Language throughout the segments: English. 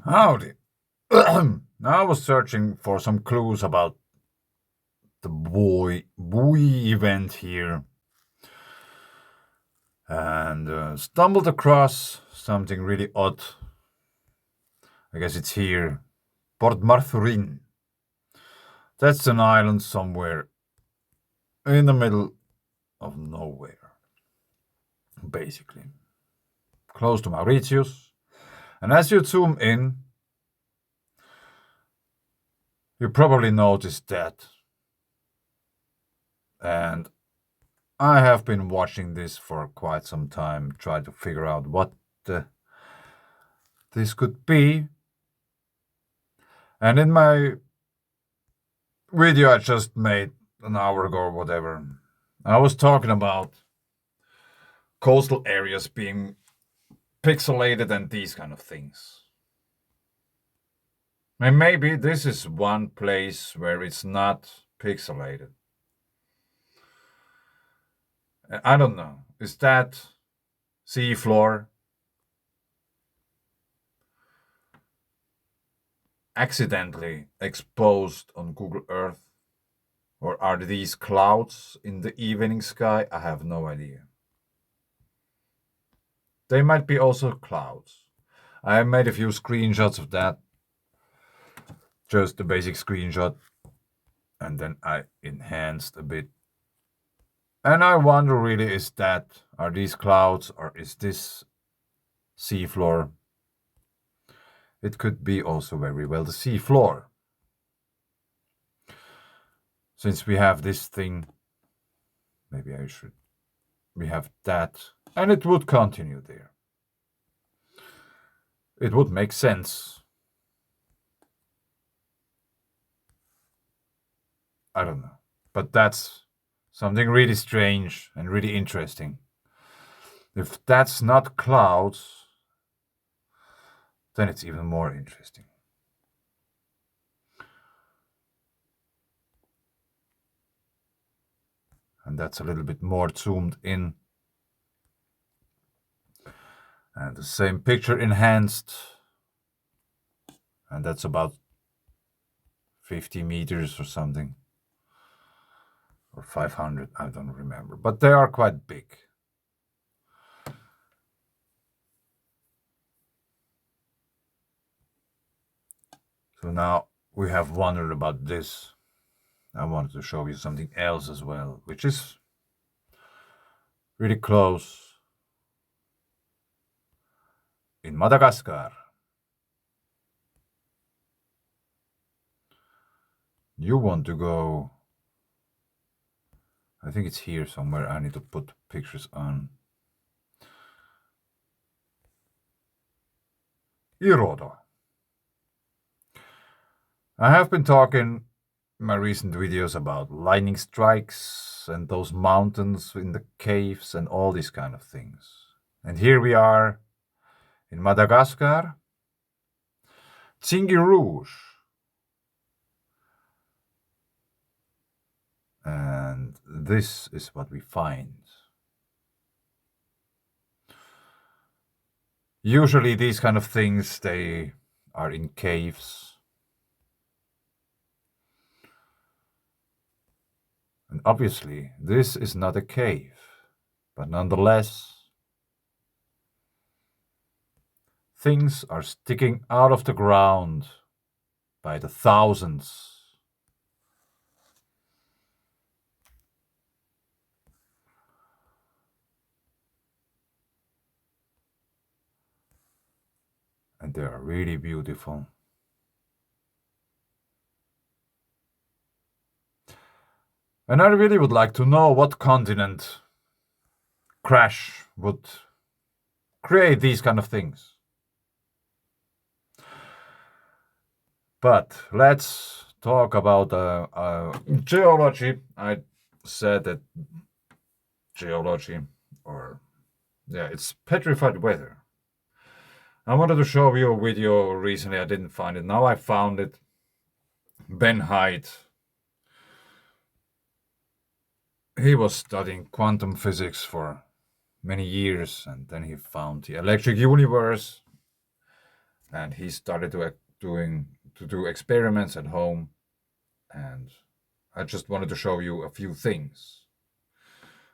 Howdy. I was searching for some clues about the buoy event here and stumbled across something really odd. I guess it's here. Port Marthurin. That's an island somewhere in the middle of nowhere, basically. Close to Mauritius. And as you zoom in, you probably notice that. And I have been watching this for quite some time, trying to figure out what this could be. And in my video I just made an hour ago or whatever, I was talking about coastal areas being pixelated and these kind of things. And maybe this is one place where it's not pixelated. I don't know. Is that sea floor accidentally exposed on Google Earth? Or are these clouds in the evening sky? I have no idea. They might be also clouds. I made a few screenshots of that. Just a basic screenshot. And then I enhanced a bit. And I wonder really, are these clouds or is this seafloor? It could be also very well the seafloor. Since we have this thing, maybe we have that, and it would continue there. It would make sense. I don't know. But that's something really strange and really interesting. If that's not clouds, then it's even more interesting. And that's a little bit more zoomed in. And the same picture enhanced. And that's about 50 meters or something. Or 500, I don't remember. But they are quite big. So now we have wondered about this. I wanted to show you something else as well, which is really close. In Madagascar. You want to go. I think it's here somewhere. I need to put pictures on. Erosion. I have been talking in my recent videos about lightning strikes and those mountains in the caves and all these kind of things. And here we are in Madagascar. Tsingy Rouge. And this is what we find. Usually these kind of things, they are in caves. And obviously, this is not a cave, but nonetheless, things are sticking out of the ground by the thousands. And they are really beautiful. And I really would like to know what continent crash would create these kind of things. But let's talk about geology. I said that geology, it's petrified weather. I wanted to show you a video recently. I didn't find it. Now I found it. Ben Hyde. He was studying quantum physics for many years, and then he found the electric universe. and he started to do experiments at home, and I just wanted to show you a few things,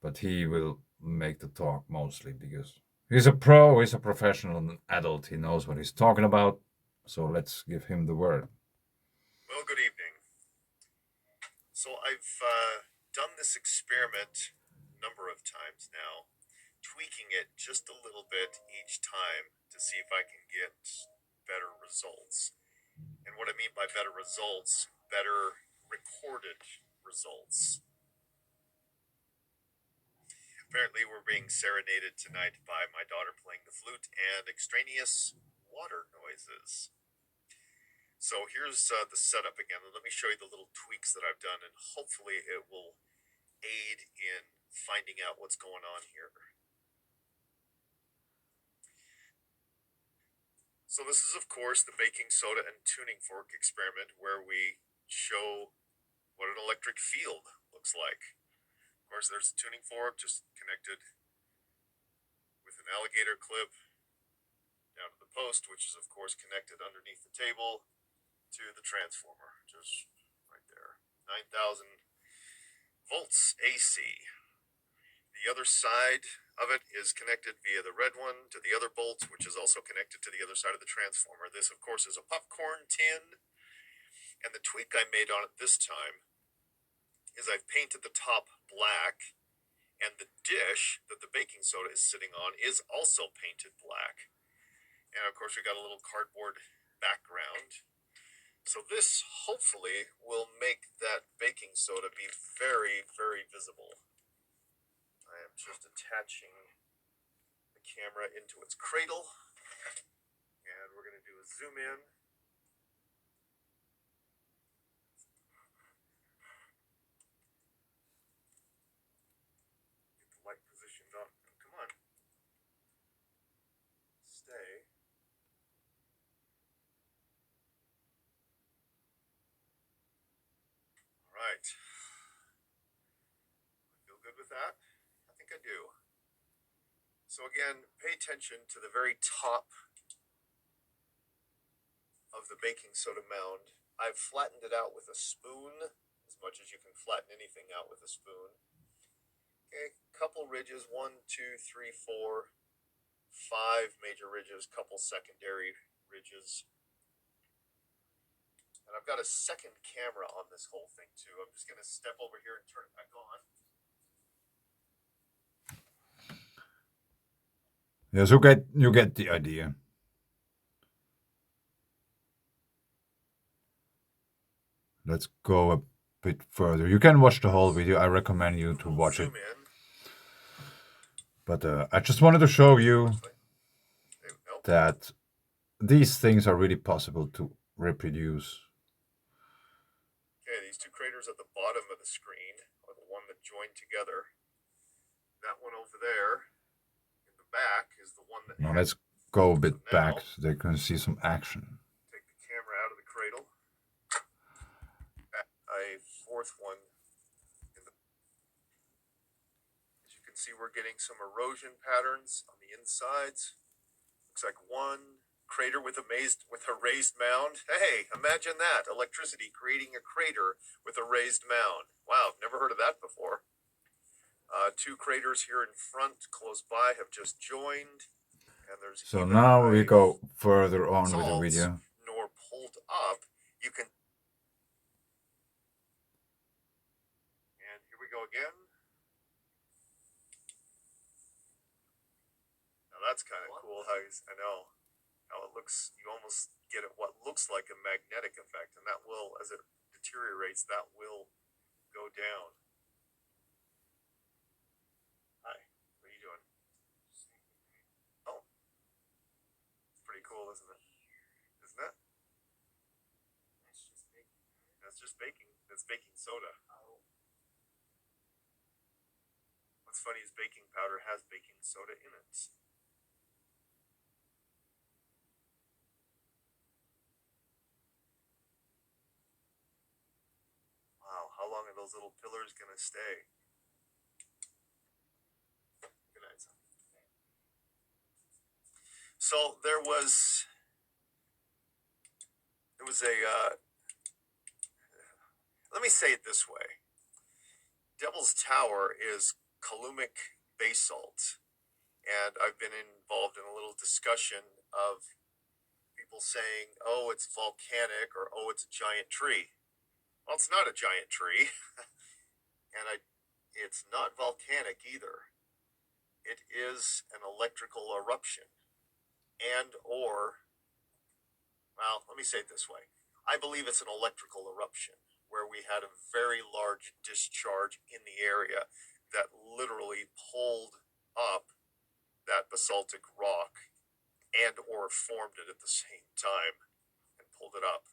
but he will make the talk mostly because he's a pro, he's a professional, an adult, he knows what he's talking about. So let's give him the word. Well, good evening. So I've done this experiment a number of times now, tweaking it just a little bit each time to see if I can get better results. And what I mean by better results, better recorded results. Apparently, we're being serenaded tonight by my daughter playing the flute and extraneous water noises. So here's the setup again. Let me show you the little tweaks that I've done, and hopefully it will aid in finding out what's going on here. So this is, of course, the baking soda and tuning fork experiment where we show what an electric field looks like. Of course, there's the tuning fork just connected with an alligator clip down to the post, which is, of course, connected underneath the table to the transformer, just right there. 9,000 volts AC. The other side of it is connected via the red one to the other bolt, which is also connected to the other side of the transformer. This, of course, is a popcorn tin. And the tweak I made on it this time is I've painted the top black, and the dish that the baking soda is sitting on is also painted black. And of course, we got a little cardboard background. So this hopefully will make that baking soda be very, very visible. I am just attaching the camera into its cradle, and we're going to do a zoom in. Get the light positioned on. Come on. Stay. All right. I feel good with that? I think I do. So again, pay attention to the very top of the baking soda mound. I've flattened it out with a spoon, as much as you can flatten anything out with a spoon. Okay, couple ridges, 1, 2, 3, 4, 5 major ridges, couple secondary ridges. And I've got a second camera on this whole thing too. I'm just going to step over here and turn it back on. Yes, you get the idea. Let's go a bit further. You can watch the whole video. I recommend you to watch it. But I just wanted to show you that these things are really possible to reproduce. Okay, these two craters at the bottom of the screen are the one that joined together. That one over there in the back is the one that. Now let's go a bit back so they can see some action. Take the camera out of the cradle. A fourth one. As you can see, we're getting some erosion patterns on the insides. Looks like one crater with a raised mound. Hey, imagine that. Electricity creating a crater with a raised mound. Wow, never heard of that before. Two craters here in front, close by, have just joined. And there's so now we go further on with the video. Nor pulled up. You can. And here we go again. Now that's kind of cool. I know how it looks. You almost get it what looks like a magnetic effect, and that will, as it deteriorates, that will go down. Hi, what are you doing? Oh, it's pretty cool, isn't it? Isn't it? That's just baking. That's baking soda. What's funny is baking powder has baking soda in it. Wow, how long are those little pillars going to stay? Good night, son. So there was was a, let me say it this way. Devil's Tower is columic basalt. And I've been involved in a little discussion of people saying, oh, it's volcanic, or oh, it's a giant tree. Well, it's not a giant tree. And it's not volcanic either. It is an electrical eruption. And or, well, let me say it this way. I believe it's an electrical eruption where we had a very large discharge in the area that literally pulled up that basaltic rock and or formed it at the same time and pulled it up.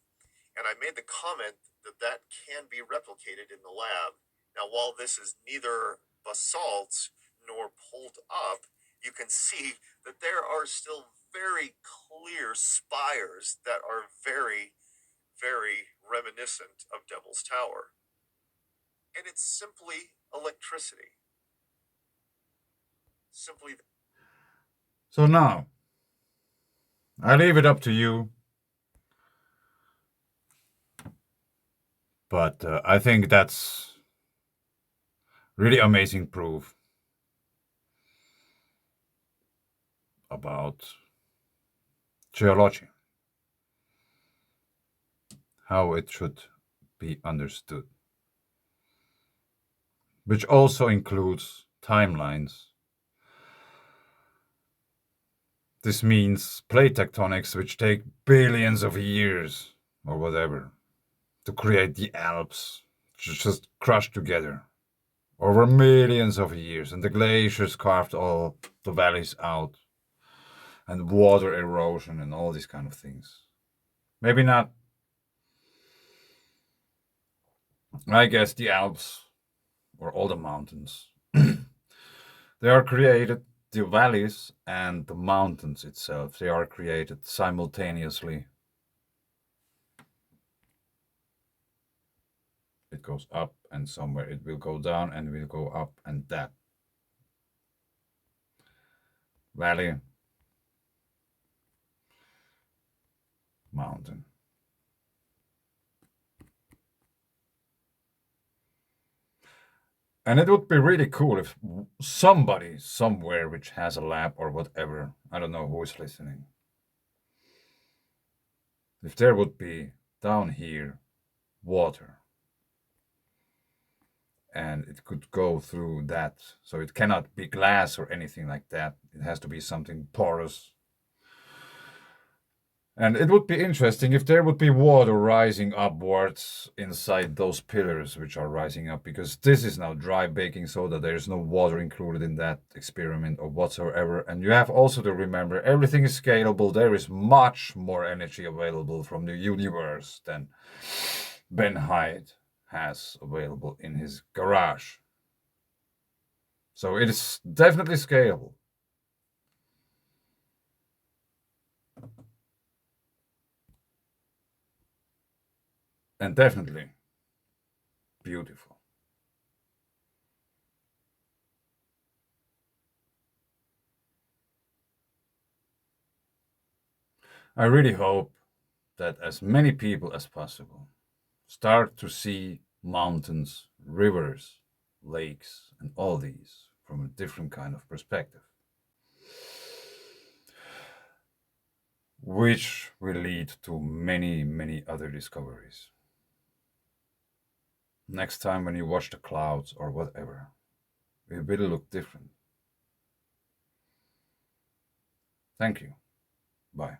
And I made the comment that that can be replicated in the lab. Now, while this is neither basalt nor pulled up, you can see that there are still very clear spires that are very, very reminiscent of Devil's Tower. And it's simply electricity. Simply. So now, I leave it up to you. But I think that's really amazing proof about geology, how it should be understood, which also includes timelines. This means plate tectonics, which take billions of years or whatever to create the Alps, just crushed together over millions of years, and the glaciers carved all the valleys out, and water erosion and all these kind of things. Maybe not. I guess the Alps or all the mountains. They are created, the valleys and the mountains itself, they are created simultaneously. It goes up and somewhere it will go down and will go up, and that valley, mountain. And it would be really cool if somebody somewhere which has a lab or whatever, I don't know who is listening, if there would be down here water and it could go through that. So it cannot be glass or anything like that. It has to be something porous. And it would be interesting if there would be water rising upwards inside those pillars which are rising up, because this is now dry baking soda. There is no water included in that experiment or whatsoever. And you have also to remember, everything is scalable. There is much more energy available from the universe than Ben Hyde has available in his garage. So it is definitely scalable. And definitely beautiful. I really hope that as many people as possible start to see mountains, rivers, lakes, and all these from a different kind of perspective, which will lead to many, many other discoveries. Next time when you watch the clouds or whatever, it will look different. Thank you. Bye.